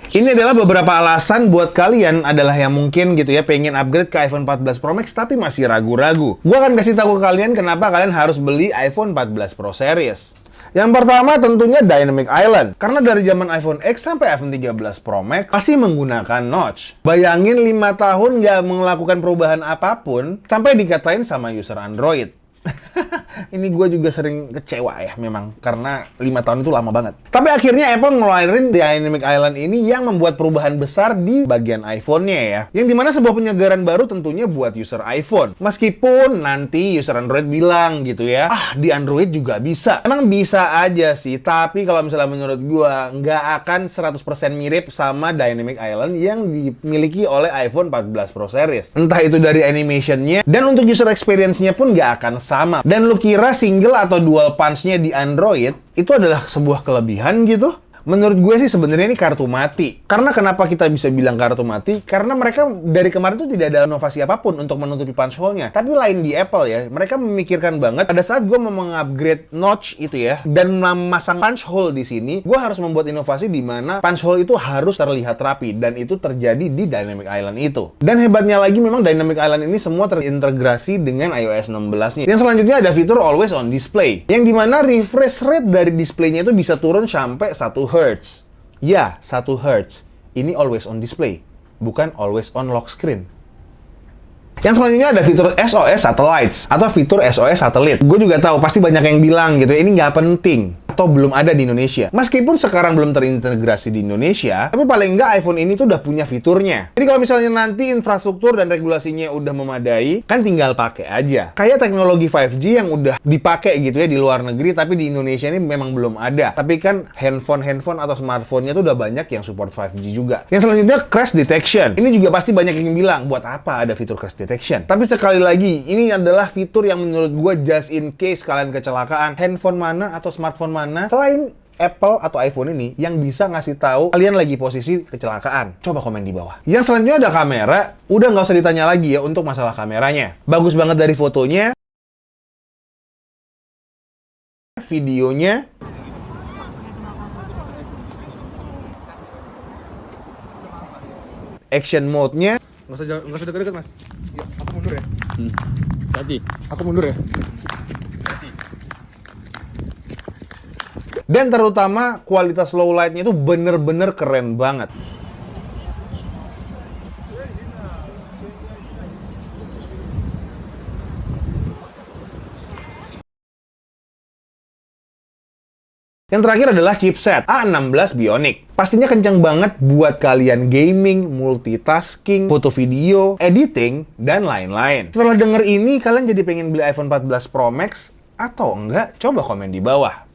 Ini adalah beberapa alasan buat kalian adalah yang mungkin gitu ya pengen upgrade ke iPhone 14 Pro Max tapi masih ragu-ragu. Gua akan kasih tahu ke kalian kenapa kalian harus beli iPhone 14 Pro Series. Yang pertama tentunya Dynamic Island. Karena dari zaman iPhone X sampai iPhone 13 Pro Max pasti menggunakan notch. Bayangin 5 tahun nggak melakukan perubahan apapun sampai dikatain sama user Android. Ini gue juga sering kecewa ya memang, karena 5 tahun itu lama banget. Tapi akhirnya Apple ngeluarin Dynamic Island ini yang membuat perubahan besar di bagian iPhone-nya ya. Yang dimana sebuah penyegaran baru tentunya buat user iPhone. Meskipun nanti user Android bilang gitu ya, di Android juga bisa. Emang bisa aja sih, tapi kalau misalnya menurut gue nggak akan 100% mirip sama Dynamic Island yang dimiliki oleh iPhone 14 Pro Series. Entah itu dari animation-nya, dan untuk user experience-nya pun nggak akan sama. Dan lu kira single atau dual punch-nya di Android itu adalah sebuah kelebihan gitu? Menurut gue sih sebenarnya ini kartu mati. Karena kenapa kita bisa bilang kartu mati? Karena mereka dari kemarin tuh tidak ada inovasi apapun untuk menutupi punch hole-nya. Tapi lain di Apple ya, mereka memikirkan banget pada saat gue mau mengupgrade notch itu ya, dan memasang punch hole di sini, gue harus membuat inovasi di mana punch hole itu harus terlihat rapi, dan itu terjadi di Dynamic Island itu. Dan hebatnya lagi memang Dynamic Island ini semua terintegrasi dengan iOS 16-nya. Yang selanjutnya ada fitur Always On Display, yang dimana refresh rate dari displaynya itu bisa turun sampai 1 Hz. Ya, 1 Hz. Ini always on display, bukan always on lock screen. Yang selanjutnya ada fitur SOS Satellites atau fitur SOS Satelit. Gue juga tahu pasti banyak yang bilang gitu ya, ini nggak penting atau belum ada di Indonesia. Meskipun sekarang belum terintegrasi di Indonesia, tapi paling nggak iPhone ini tuh udah punya fiturnya. Jadi kalau misalnya nanti infrastruktur dan regulasinya udah memadai, kan tinggal pakai aja. Kayak teknologi 5G yang udah dipakai gitu ya di luar negeri, tapi di Indonesia ini memang belum ada. Tapi kan handphone atau smartphone-nya tuh udah banyak yang support 5G juga. Yang selanjutnya crash detection. Ini juga pasti banyak yang bilang, buat apa ada fitur crash detection? Tapi sekali lagi, ini adalah fitur yang menurut gue just in case kalian kecelakaan, handphone mana atau smartphone mana selain Apple atau iPhone ini yang bisa ngasih tahu kalian lagi posisi kecelakaan. Coba komen di bawah. Yang selanjutnya ada kamera. Udah nggak usah ditanya lagi ya untuk masalah kameranya. Bagus banget dari fotonya, videonya, action mode-nya. Nggak usah deket-deket, Mas. Ya, aku mundur ya. Tadi. Aku mundur ya. Dan terutama kualitas low light-nya itu bener-bener keren banget. Yang terakhir adalah chipset A16 Bionic. Pastinya kencang banget buat kalian gaming, multitasking, foto video, editing, dan lain-lain. Setelah denger ini, kalian jadi pengen beli iPhone 14 Pro Max atau enggak? Coba komen di bawah.